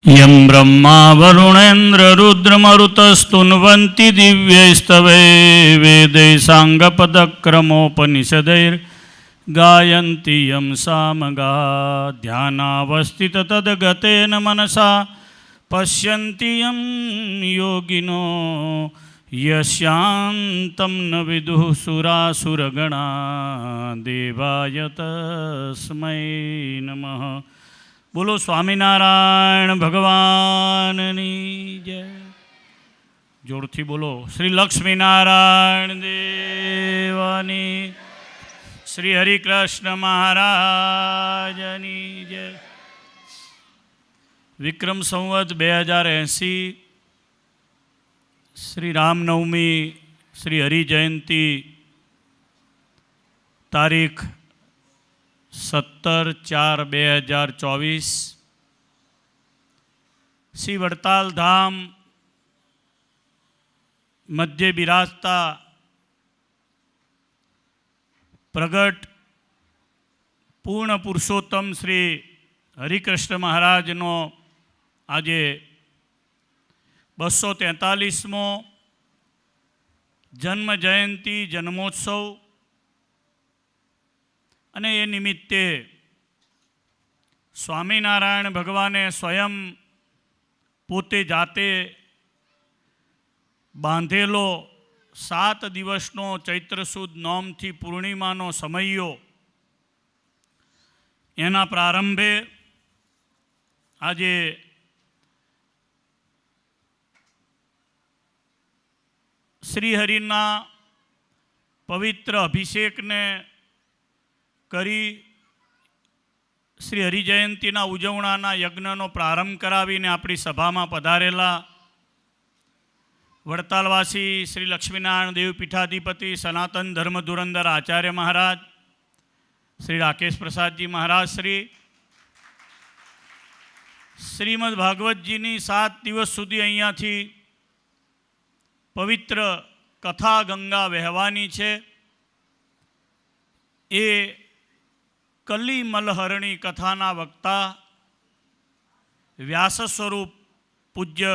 यं ब्रह्मा वरुणेन्द्ररुद्रमरुतस्तुन्वन्ति दिव्यैस्तवे वेदैः साङ्गपदक्रमोपनिषदैर्गायन्ति यं सामगा ध्यानावस्थिततद्गतेन मनसा पश्यन्ति यं योगिनो यस्यान्तं न विदुः सुरासुरगणा देवाय तस्मै नमः। बोलो स्वामीनारायण भगवाननी जय। जोरथी बोलो श्री लक्ष्मीनारायण देवानी, श्री हरिकृष्ण महाराजनी जय। विक्रम संवत 2080 श्री रामनवमी श्री हरि जयंती तारीख 17/4/2024 श्री वड़ताल धाम मध्य बिराजता प्रगट पूर्ण पुरुषोत्तम श्री हरिकृष्ण महाराजनो आजे 243मो जन्म जयंती जन्मोत्सव અને એ નિમિત્તે સ્વામિનારાયણ ભગવાને સ્વયં પોતે જાતે બાંધેલો 7 દિવસનો ચૈત્ર સુદ નોમથી પૂર્ણિમાનો સમયો એના પ્રારંભે આજે શ્રીહરિના પવિત્ર અભિષેકને કરી શ્રી હરિજયંતીના ઉજવણાના યજ્ઞનો પ્રારંભ કરાવીને આપણી સભામાં પધારેલા વડતાલવાસી શ્રી લક્ષ્મીનારાયણ દેવ પીઠાધિપતિ સનાતન ધર્મ ધુરંધર આચાર્ય મહારાજ શ્રી રાકેશ પ્રસાદજી મહારાજ શ્રીમદ ભાગવતજીની 7 દિવસ સુધી અહીંયાથી પવિત્ર કથા ગંગા વહેવાની છે। એ કલી મલહરણી કથાના વક્તા વ્યાસ સ્વરૂપ પૂજ્ય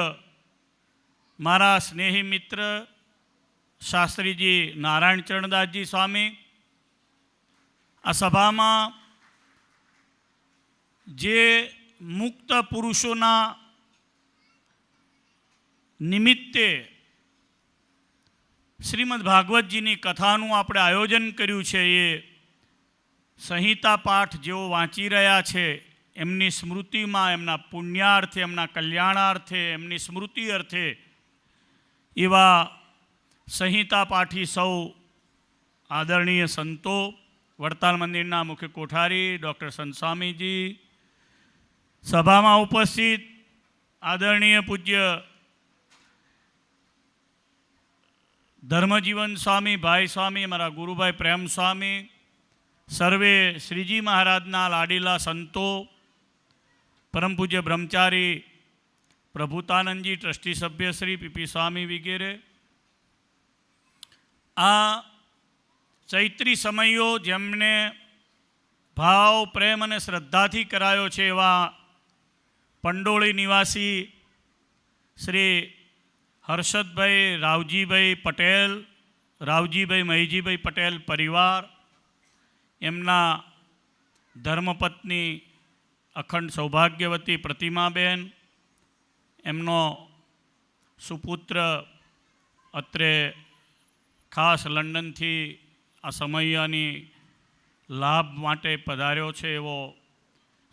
મારા સ્નેહી મિત્ર શાસ્ત્રીજી નારાયણ ચરણદાસજી સ્વામી આ સભામાં જે મુક્ત પુરુષોના નિમિત્તે શ્રીમદ ભાગવતજીની કથાનું આપણે આયોજન કર્યું છે। એ સંહિતા પાઠ જેઓ વાંચી રહ્યા છે એમની સ્મૃતિમાં, એમના પુણ્યાર્થે, એમના કલ્યાણાર્થે, એમની સ્મૃતિ અર્થે એવા સંહિતા પાઠી સૌ આદરણીય સંતો, વડતાલ મંદિરના મુખ્ય કોઠારી ડૉક્ટર સંત સ્વામીજી, સભામાં ઉપસ્થિત આદરણીય પૂજ્ય ધર્મજીવન સ્વામી, ભાઈ સ્વામી, અમારા ગુરુભાઈ પ્રેમ સ્વામી, સર્વે શ્રીજી મહારાજના લાડીલા સંતો, પરમ પૂજ્ય બ્રહ્મચારી પ્રભુતાનંદજી, ટ્રસ્ટી સભ્ય શ્રી પીપી સ્વામી વગેરે આ ચૈત્રી સમયો જેમને ભાવ પ્રેમ અને શ્રદ્ધાથી કરાયો છે એવા પંડોળી નિવાસી શ્રી હર્ષદભાઈ રાવજીભાઈ પટેલ, રાવજીભાઈ મહીજીભાઈ પટેલ પરિવાર, એમના ધર્મપત્ની અખંડ સૌભાગ્યવતી પ્રતિમાબેન, એમનો સુપુત્ર અત્રે ખાસ લંડનથી આ સમયની લાભ માટે પધાર્યો છે એવો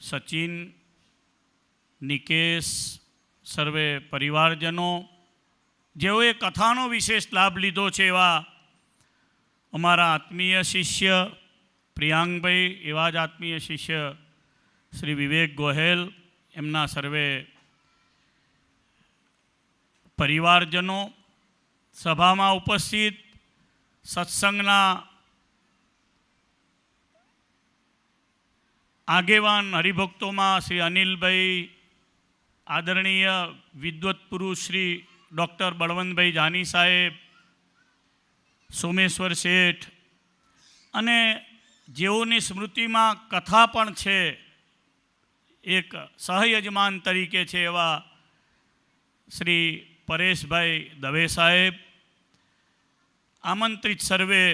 સચિન, નિકેશ, સર્વે પરિવારજનો જેઓએ કથાનો વિશેષ લાભ લીધો છે એવા અમારા આત્મીય શિષ્ય પ્રિયાંગભાઈ, એવા જ આત્મીય શિષ્ય શ્રી વિવેક ગોહેલ, એમના સર્વે પરિવારજનો, સભામાં ઉપસ્થિત સત્સંગના આગેવાન હરિભક્તોમાં શ્રી અનિલભાઈ, આદરણીય વિદ્વત પુરુષ શ્રી ડૉક્ટર બળવંતભાઈ જાની સાહેબ, સોમેશ્વર શેઠ અને જેઓની સ્મૃતિમાં કથા પણ છે એક સહયજમાન તરીકે છે એવા શ્રી પરેશભાઈ દવે સાહેબ, આમંત્રિત સર્વે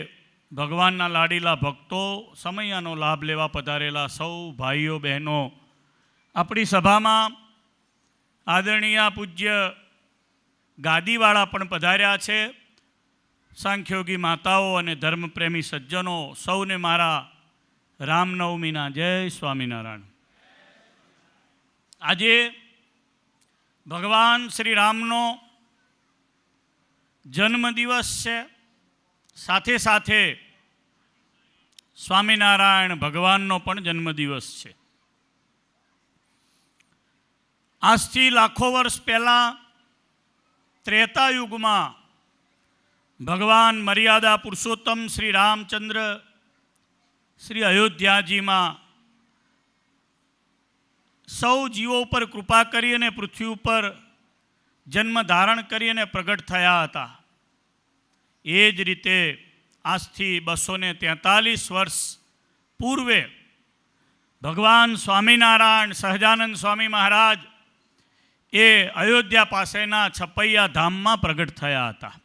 ભગવાનના લાડીલા ભક્તો, સમયાનો લાભ લેવા પધારેલા સૌ ભાઈઓ બહેનો, આપણી સભામાં આદરણીય પૂજ્ય ગાદીવાળા પણ પધાર્યા છે, સાંખ્યોગી માતાઓ અને ધર્મપ્રેમી સજ્જનો, સૌને મારા રામનવમીના જય સ્વામિનારાયણ. આજે ભગવાન શ્રી રામનો જન્મદિવસ છે, સાથે સાથે સ્વામિનારાયણ ભગવાનનો પણ જન્મદિવસ છે. આજથી લાખો વર્ષ પહેલાં ત્રેતા યુગમાં ભગવાન મર્યાદા પુરુષોત્તમ શ્રી રામચંદ્ર શ્રી અયોધ્યાજીમાં સૌ જીવો ઉપર કૃપા કરી અને પૃથ્વી ઉપર જન્મ ધારણ કરી અને પ્રગટ થયા હતા. એ જ રીતે આજથી 243 વર્ષ પૂર્વે ભગવાન સ્વામિનારાયણ સહજાનંદ સ્વામી મહારાજ એ અયોધ્યા પાસેના છપૈયા ધામમાં પ્રગટ થયા હતા.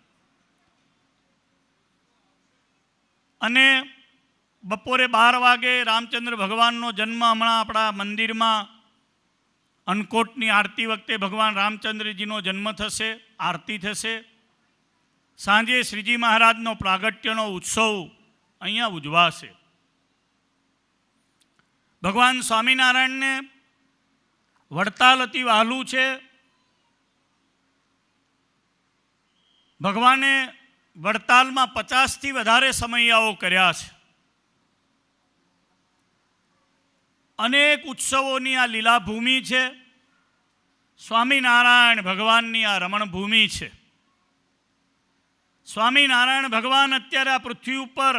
અને બપોરે 12 વાગે રામચંદ્ર ભગવાનનો જન્મ હમણાં આપણા મંદિરમાં અન્નકોટની આરતી વખતે ભગવાન રામચંદ્રજીનો જન્મ થશે, આરતી થશે. સાંજે શ્રીજી મહારાજનો પ્રાગટ્યનો ઉત્સવ અહીંયા ઉજવાશે. ભગવાન સ્વામિનારાયણને વડતાલ અતિ વહાલું છે. ભગવાને વડતાલમાં 50થી વધારે સમૈયાઓ કર્યા છે. અનેક ઉત્સવોની આ લીલાભૂમિ છે. સ્વામિનારાયણ ભગવાનની આ રમણભૂમિ છે. સ્વામિનારાયણ ભગવાન અત્યારે આ પૃથ્વી ઉપર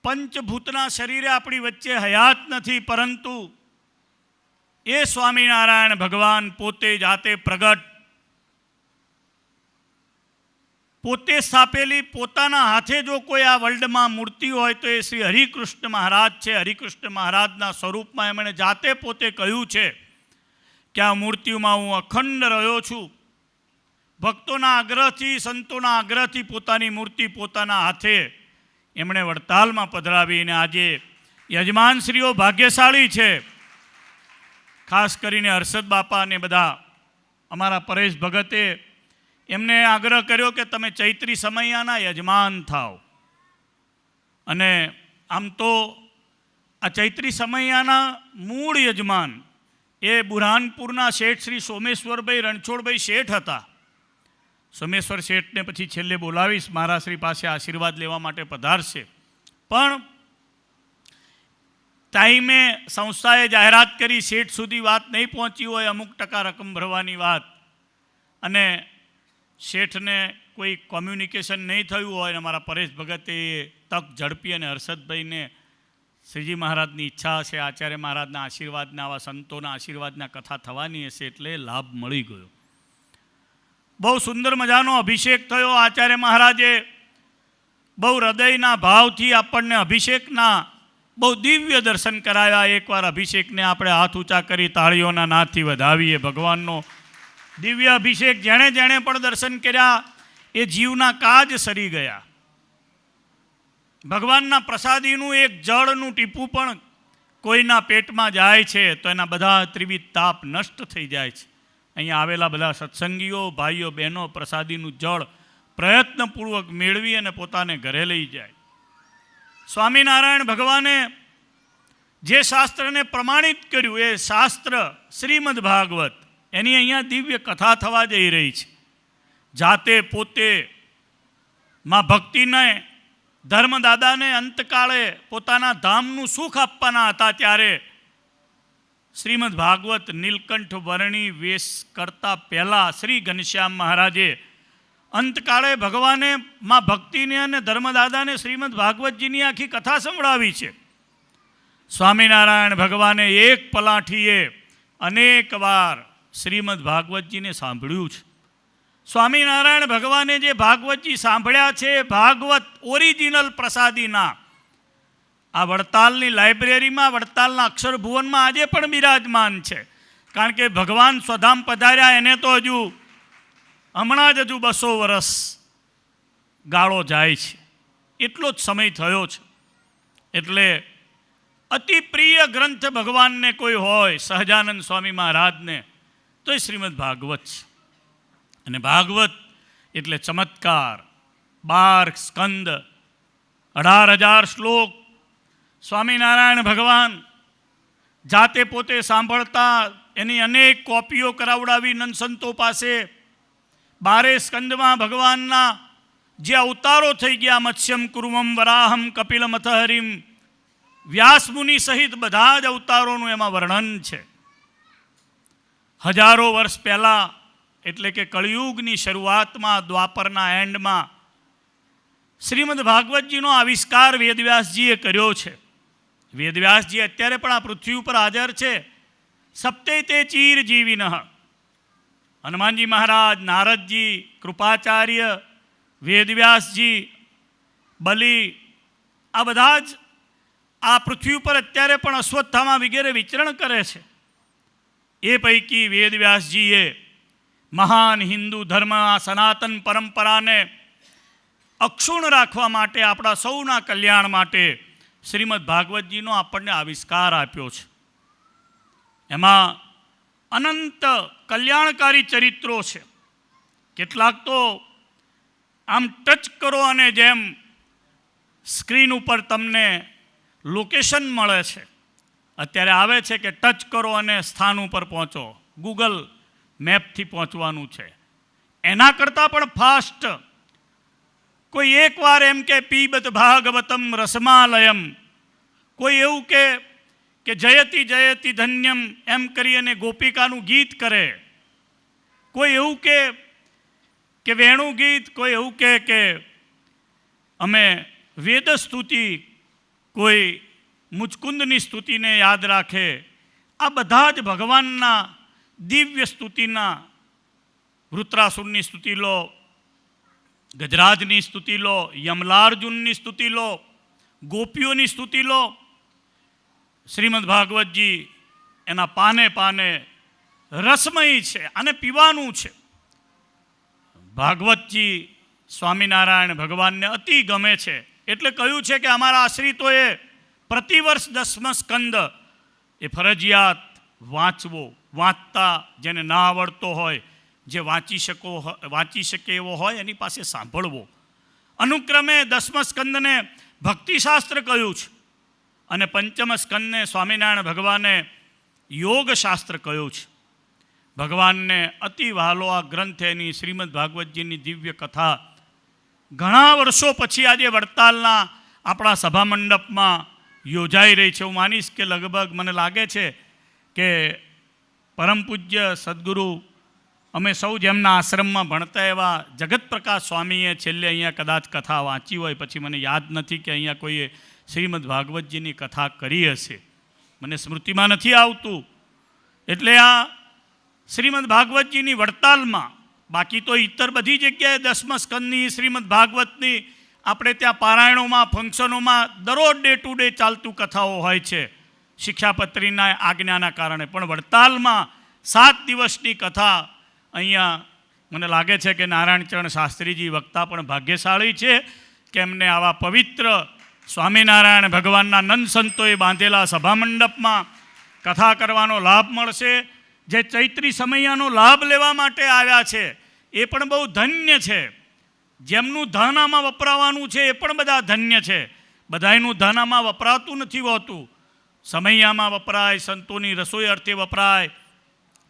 પંચભૂતના શરીરે આપણી વચ્ચે હયાત નથી, પરંતુ એ સ્વામિનારાયણ ભગવાન પોતે જાતે પ્રગટ, પોતે સ્થાપેલી પોતાના હાથે જો કોઈ આ વર્લ્ડમાં મૂર્તિ હોય તો એ શ્રી હરિકૃષ્ણ મહારાજ છે. હરિકૃષ્ણ મહારાજના સ્વરૂપમાં એમણે જાતે પોતે કહ્યું છે કે આ મૂર્તિઓમાં હું અખંડ રહ્યો છું. ભક્તોના આગ્રહથી, સંતોના આગ્રહથી પોતાની મૂર્તિ પોતાના હાથે એમણે વડતાલમાં પધરાવીને આજે યજમાનશ્રીઓ ભાગ્યશાળી છે. ખાસ કરીને હર્ષદ બાપા અને બધા અમારા પરેશ ભગતે એમને આગ્રહ કર્યો કે તમે ચૈત્રી સમૈયાના યજમાન થાઓ. અને આમ તો આ ચૈત્રી સમૈયાના મૂળ યજમાન એ બુરહાનપુરના શેઠ શ્રી સોમેશ્વરભાઈ રણછોડભાઈ શેઠ હતા. સોમેશ્વર શેઠને પછી છેલ્લે બોલાવીશ, મહારાજશ્રી પાસે આશીર્વાદ લેવા માટે પધારશે. પણ ટાઈમે સંસ્થાએ જાહેરાત કરી, શેઠ સુધી વાત નહીં પહોંચી હોય, અમુક ટકા રકમ ભરવાની વાત, અને શેઠને કોઈ કોમ્યુનિકેશન નહીં થયું હોય, અમારા પરેશ ભગતે તક ઝડપી અને હર્ષદભાઈને શ્રીજી મહારાજની ઈચ્છા હશે, આચાર્ય મહારાજના આશીર્વાદના, આવા સંતોના આશીર્વાદના કથા થવાની હશે, એટલે લાભ મળી ગયો. બહુ સુંદર મજાનો અભિષેક થયો. આચાર્ય મહારાજે બહુ હૃદયના ભાવથી આપણને અભિષેકના બહુ દિવ્ય દર્શન કરાવ્યા. એકવાર અભિષેકને આપણે હાથ ઊંચા કરી તાળીઓના નાદથી વધાવીએ. ભગવાનનો દિવ્ય અભિષેક જેણે જેણે પણ દર્શન કર્યા એ જીવના કાજ સરી ગયા. ભગવાનના પ્રસાદીનું એક જળનું ટીપું પણ કોઈના પેટમાં જાય છે તો એના બધા ત્રિવિધ તાપ નષ્ટ થઈ જાય છે. અહીંયા આવેલા બધા સત્સંગીઓ, ભાઈઓ, બહેનો પ્રસાદીનું જળ પ્રયત્નપૂર્વક મેળવી અને પોતાને ઘરે લઈ જાય. સ્વામિનારાયણ ભગવાને જે શાસ્ત્રને પ્રમાણિત કર્યું એ શાસ્ત્ર શ્રીમદ ભાગવત, એની અહીંયા દિવ્ય કથા થવા જઈ રહી છે. જાતે પોતે માં ભક્તિને, ધર્મદાદાને અંતકાળે પોતાના ધામનું સુખ આપવાના હતા ત્યારે શ્રીમદ ભાગવત નીલકંઠ વર્ણી વેશ કરતા પહેલાં શ્રી ઘનશ્યામ મહારાજે અંતકાળે ભગવાને માં ભક્તિને અને ધર્મદાદાને શ્રીમદ ભાગવતજીની આખી કથા સંભળાવી છે. સ્વામિનારાયણ ભગવાને એક પલાઠીએ અનેક વાર શ્રીમદ ભાગવતજીને સાંભળ્યું છે. સ્વામિનારાયણ ભગવાને જે ભાગવતજી સાંભળ્યા છે, ભાગવત ઓરિજિનલ પ્રસાદીના આ વડતાલની લાઇબ્રેરીમાં, વડતાલના અક્ષરભુવનમાં આજે પણ બિરાજમાન છે. કારણ કે ભગવાન સ્વધામ પધાર્યા એને તો હજુ હમણાં જ 200 વર્ષ ગાળો જાય છે, એટલો જ સમય થયો છે. એટલે અતિ પ્રિય ગ્રંથ ભગવાનને કોઈ હોય, સહજાનંદ સ્વામી મહારાજને, તો એ શ્રીમદ ભાગવત છે. અને ભાગવત એટલે ચમત્કાર. 12 સ્કંદ, 18,000 શ્લોક. સ્વામિનારાયણ ભગવાન જાતે પોતે સાંભળતા, એની અનેક કોપીઓ કરાવડાવી નંદસંતો પાસે. 12 સ્કંદમાં ભગવાનના જે અવતારો થઈ ગયા, મત્સ્યમ કુર્મમ વરાહમ કપિલમથ હરિમ, વ્યાસમુનિ સહિત બધા જ અવતારોનું એમાં વર્ણન છે. હજારો વર્ષ પહેલાં, એટલે કે કળિયુગની શરૂઆતમાં, દ્વાપરના એન્ડમાં શ્રીમદ ભાગવતજીનો આવિષ્કાર વેદવ્યાસજીએ કર્યો છે. વેદવ્યાસજી અત્યારે પણ આ પૃથ્વી ઉપર હાજર છે. સપ્તે તે ચીર જીવિનઃ, હનુમાનજી મહારાજ, નારદજી, કૃપાચાર્ય, વેદવ્યાસજી, બલિ, આ બધા જ આ પૃથ્વી ઉપર અત્યારે પણ અશ્વત્થામા વગેરે વિચરણ કરે છે. એ પૈકી વેદવ્યાસજીએ મહાન હિન્દુ ધર્મ, સનાતન પરંપરાને અક્ષુણ રાખવા માટે, આપણા સૌના કલ્યાણ માટે શ્રીમદ ભાગવતજીનો આપણને આવિષ્કાર આપ્યો છે. એમાં અનંત કલ્યાણકારી ચરિત્રો છે. કેટલાક તો આમ ટચ કરો અને જેમ સ્ક્રીન ઉપર તમને લોકેશન મળે છે, અત્યારે આવે છે કે ટચ કરો અને સ્થાન ઉપર પહોંચો, ગૂગલ મેપથી પહોંચવાનું છે. એના કરતાં પણ ફાસ્ટ કોઈ એકવાર એમ કે પીબત ભાગવતમ રસમાલયમ, કોઈ એવું કે જયતિ જયતિ ધન્યમ એમ કરી અને ગોપિકાનું ગીત કરે, કોઈ એવું કે વેણુ ગીત, કોઈ એવું કે અમે વેદ સ્તુતિ, કોઈ મુચકુંદની સ્તુતિને યાદ રાખે. આ બધા જ ભગવાનના દિવ્ય સ્તુતિના, વૃત્રાસુરની સ્તુતિ લો, ગજરાજની સ્તુતિ લો, યમલાર્જુનની સ્તુતિ લો, ગોપીઓની સ્તુતિ લો. શ્રીમદ ભાગવતજી એના પાને પાને રસમય છે અને પીવાનું છે. ભાગવતજી સ્વામિનારાયણ ભગવાનને અતિ ગમે છે. એટલે કહ્યું છે કે અમારા આશ્રિતોએ પ્રતિવર્ષ 10મો સ્કંદ એ ફરજિયાત વાંચવો. વાંચતા જેને ના આવડતો હોય, જે વાંચી શકે એવો હોય, એની પાસે સાંભળવો. અનુક્રમે 10મા સ્કંદને ભક્તિશાસ્ત્ર કહ્યું છે અને 5મા સ્કંદને સ્વામિનારાયણ ભગવાને યોગશાસ્ત્ર કહ્યું છે. ભગવાનને અતિ વહાલો આ ગ્રંથ, એની શ્રીમદ ભાગવતજીની દિવ્ય કથા ઘણા વર્ષો પછી આજે વડતાલના આપણા સભા મંડપમાં યોજાઈ રહી છે. હું માનીશ કે લગભગ મને લાગે છે કે પરમ પૂજ્ય સદગુરુ, અમે સૌ જેમના આશ્રમમાં ભણતા એવા જગતપ્રકાશ સ્વામીએ છેલ્લે અહીંયા કદાચ કથા વાંચી હોય, પછી મને યાદ નથી કે અહીંયા કોઈએ શ્રીમદ ભાગવતજીની કથા કરી હશે, મને સ્મૃતિમાં નથી આવતું. એટલે આ શ્રીમદ ભાગવતજીની વડતાલમાં, બાકી તો ઇતર બધી જગ્યાએ 10મા સ્કંદની, શ્રીમદ ભાગવતની આપણે ત્યાં પારાયણોમાં, ફંક્શનોમાં દરરોજ ડે ટુ ડે ચાલતું કથાઓ હોય છે શિક્ષાપત્રીના આજ્ઞાના કારણે. પણ વડતાલમાં 7 દિવસની કથા, અહીંયા મને લાગે છે કે નારાયણચરણ શાસ્ત્રીજી વક્તા પણ ભાગ્યશાળી છે કે એમને આવા પવિત્ર સ્વામિનારાયણ ભગવાનના નંદ સંતોએ બાંધેલા સભા મંડપમાં કથા કરવાનો લાભ મળશે. જે ચૈત્રી સમયનો લાભ લેવા માટે આવ્યા છે એ પણ બહુ ધન્ય છે. જેમનું ધન આમાં વપરાવાનું છે એ પણ બધા ધન્ય છે. બધાયનું ધન આમાં વપરાતું નથી હોતું. સમયમાં વપરાય, સંતોની રસોઈ અર્થે વપરાય,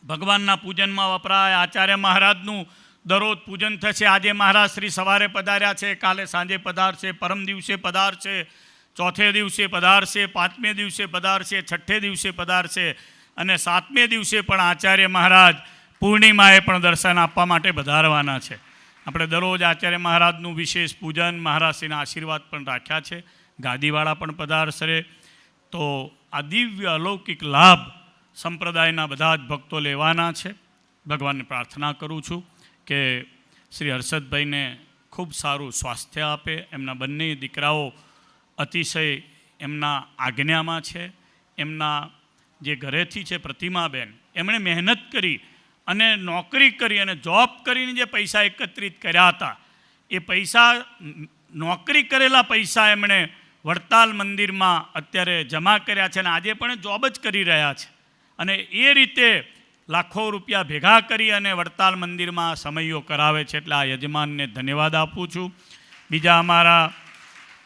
ભગવાનના પૂજનમાં વપરાય. આચાર્ય મહારાજનું દરરોજ પૂજન થશે. આજે મહારાજ શ્રી સવારે પધાર્યા છે, કાલે સાંજે પધારશે, પરમ દિવસે પધારશે, ચોથે દિવસે પધારશે, 5મે દિવસે પધારશે, 6ઠે દિવસે પધારશે અને 7મે દિવસે પણ આચાર્ય મહારાજ પૂર્ણિમાએ પણ દર્શન આપવા માટે પધારવાના છે. આપણે દરરોજ આચાર્ય મહારાજનું વિશેષ પૂજન, મહારાજશ્રીના આશીર્વાદ પણ રાખ્યા છે. ગાદીવાળા પણ પધારશે. તો આ દિવ્ય અલૌકિક લાભ સંપ્રદાયના બધા જ ભક્તો લેવાના છે. ભગવાનને પ્રાર્થના કરું છું કે શ્રી હર્ષદભાઈને ખૂબ સારું સ્વાસ્થ્ય આપે. એમના બંને દીકરાઓ અતિશય એમના આજ્ઞામાં છે. એમના જે ઘરેથી છે પ્રતિમાબેન, એમણે મહેનત કરી અને નોકરી કરી અને જોબ કરીને જે પૈસા એકત્રિત કર્યા હતા, એ પૈસા, નોકરી કરેલા પૈસા એમણે વડતાલ મંદિરમાં અત્યારે જમા કર્યા છે અને આજે પણ જોબ જ કરી રહ્યા છે. અને એ રીતે લાખો રૂપિયા ભેગા કરી અને વડતાલ મંદિરમાં સમયો કરાવે છે. એટલે આ યજમાનને ધન્યવાદ આપું છું. બીજા અમારા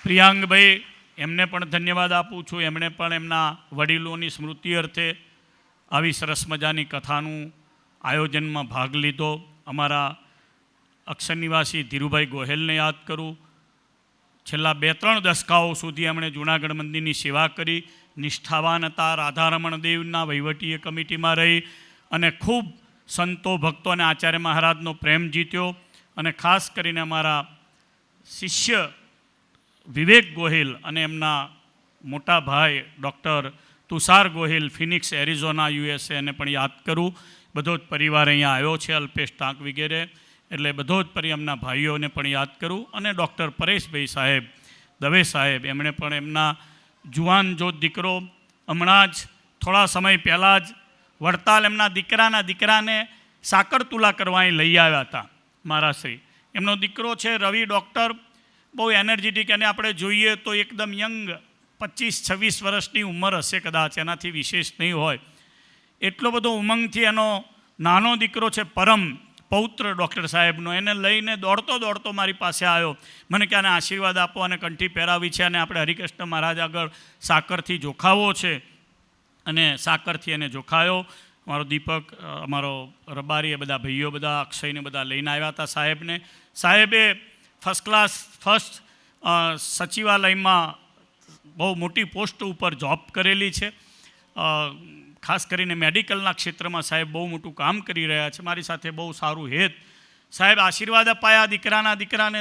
પ્રિયાંગભાઈ, એમને પણ ધન્યવાદ આપું છું. એમણે પણ એમના વડીલોની સ્મૃતિ અર્થે આવી સરસ મજાની કથાનું આયોજનમાં ભાગ લીધો. અમારા અક્ષર નિવાસી ધીરુભાઈ ગોહેલને યાદ કરું. છેલ્લા 2-3 દશકાઓ સુધી એમણે જૂનાગઢ મંદિરની સેવા કરી. નિષ્ઠાવાન હતા. રાધારમણ દેવના વહીવટીય કમિટીમાં રહી અને ખૂબ સંતો, ભક્તો અને આચાર્ય મહારાજનો પ્રેમ જીત્યો. અને ખાસ કરીને અમારા શિષ્ય વિવેક ગોહિલ અને એમના મોટા ભાઈ doctor Tushar Gohil, Phoenix, Arizona, USA, એને પણ યાદ કરું. બધો જ પરિવાર અહીંયા આવ્યો છે, અલ્પેશ ટાંક વગેરે. એટલે બધો જ એમના ભાઈઓને પણ યાદ કરું. અને ડૉક્ટર પરેશભાઈ સાહેબ, દવે સાહેબ, એમણે પણ એમના જુવાન જોત દીકરો હમણાં જ થોડા સમય પહેલાં જ વડતાલ એમના દીકરાને સાકર તુલા કરવા અહીં લઈ આવ્યા હતા મહારાજશ્રી. એમનો દીકરો છે રવિ, ડૉક્ટર, બહુ એનર્જેટિક, અને આપણે જોઈએ તો એકદમ યંગ, 25-26 વર્ષની ઉંમર હશે કદાચ, એનાથી વિશેષ નહીં હોય. એટલો બધો ઉમંગથી એનો નાનો દીકરો છે પરમ, પૌત્ર ડૉક્ટર સાહેબનો, એને લઈને દોડતો મારી પાસે આવ્યો. મને કે આને આશીર્વાદ આપો અને કંઠી પહેરાવી છે અને આપણે હરિકૃષ્ણ મહારાજ આગળ સાકરથી જોખાવો છે. અને સાકરથી એને જોખાયો. અમારો દીપક, અમારો રબારી, એ બધા ભાઈઓ, બધા અક્ષયને બધા લઈને આવ્યા હતા સાહેબને. સાહેબે ફર્સ્ટ સચિવાલયમાં બહુ મોટી પોસ્ટ ઉપર જોબ કરેલી છે. ખાસ કરીને મેડિકલના ક્ષેત્રમાં સાહેબ બહુ મોટું કામ કરી રહ્યા છે. મારી સાથે બહુ સારું હેત. સાહેબ આશીર્વાદ અપાયા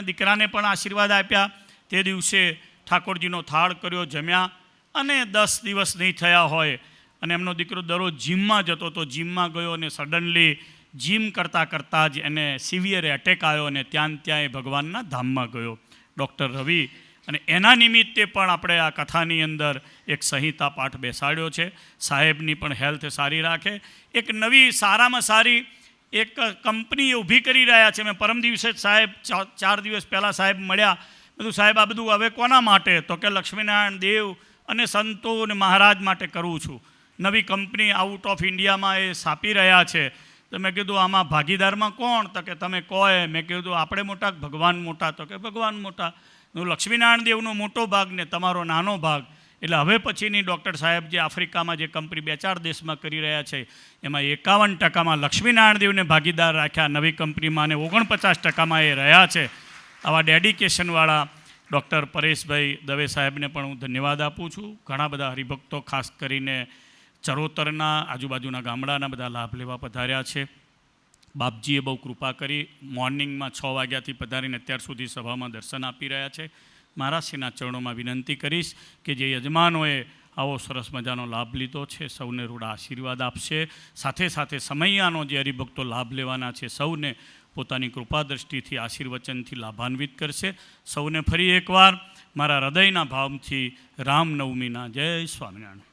દીકરાને પણ આશીર્વાદ આપ્યા. તે દિવસે ઠાકોરજીનો થાળ કર્યો, જમ્યા. અને 10 દિવસ નહીં થયા હોય અને એમનો દીકરો દરરોજ જીમમાં જતો હતો. જીમમાં ગયો અને સડનલી જીમ કરતાં જ એને સિવિયર એટેક આવ્યો અને ત્યાં એ ભગવાનના ધામમાં ગયો, ડૉક્ટર રવિ. અને એના નિમિત્તે પણ આપણે આ કથાની અંદર એક સંહિતા પાઠ બેસાડ્યો છે. સાહેબની પણ હેલ્થ સારી રાખે. એક નવી સારામાં સારી એક કંપની ઊભી કરી રહ્યા છે. મેં પરમ દિવસે સાહેબ 4 દિવસ પહેલાં સાહેબ મળ્યા. બધું સાહેબ આ બધું હવે કોના માટે? તો કે લક્ષ્મીનારાયણ દેવ અને સંતો અને મહારાજ માટે કરું છું. નવી કંપની આઉટ ઓફ ઇન્ડિયામાં એ સ્થાપી રહ્યા છે. તો મેં કીધું આમાં ભાગીદારમાં કોણ? તો કે તમે કહો. મેં કીધું આપણે મોટા કે ભગવાન મોટા? તો કે ભગવાન મોટા. લક્ષ્મીનારાયણ દેવનો મોટો ભાગ ને તમારો નાનો ભાગ. એટલે હવે પછીની ડૉક્ટર સાહેબ જે આફ્રિકામાં જે કંપની 2-4 દેશમાં કરી રહ્યા છે, એમાં 51% લક્ષ્મીનારાયણ દેવને ભાગીદાર રાખ્યા નવી કંપનીમાં, અને 49% એ રહ્યા છે. આવા ડેડિકેશનવાળા ડૉક્ટર પરેશભાઈ દવે સાહેબને પણ હું ધન્યવાદ આપું છું. ઘણા બધા હરિભક્તો ખાસ કરીને ચરોતરના આજુબાજુના ગામડાના બધા લાભ લેવા પધાર્યા છે. બાપજીએ બહુ કૃપા કરી. મોર્નિંગમાં 6 વાગ્યાથી પધારીને અત્યાર સુધી સભામાં દર્શન આપી રહ્યા છે. મહારાજશ્રીના ચરણોમાં વિનંતી કરીશ કે જે યજમાનોએ આવો સરસ મજાનો લાભ લીધો છે, સૌને રૂડા આશીર્વાદ આપશે. સાથે સાથે સમૈયાનો જે હરિભક્તો લાભ લેવાના છે, સૌને પોતાની કૃપા દ્રષ્ટિથી આશીર્વચનથી લાભાન્વિત કરશે. સૌને ફરી એકવાર મારા હૃદયના ભાવથી રામનવમીના જય સ્વામિનારાયણ.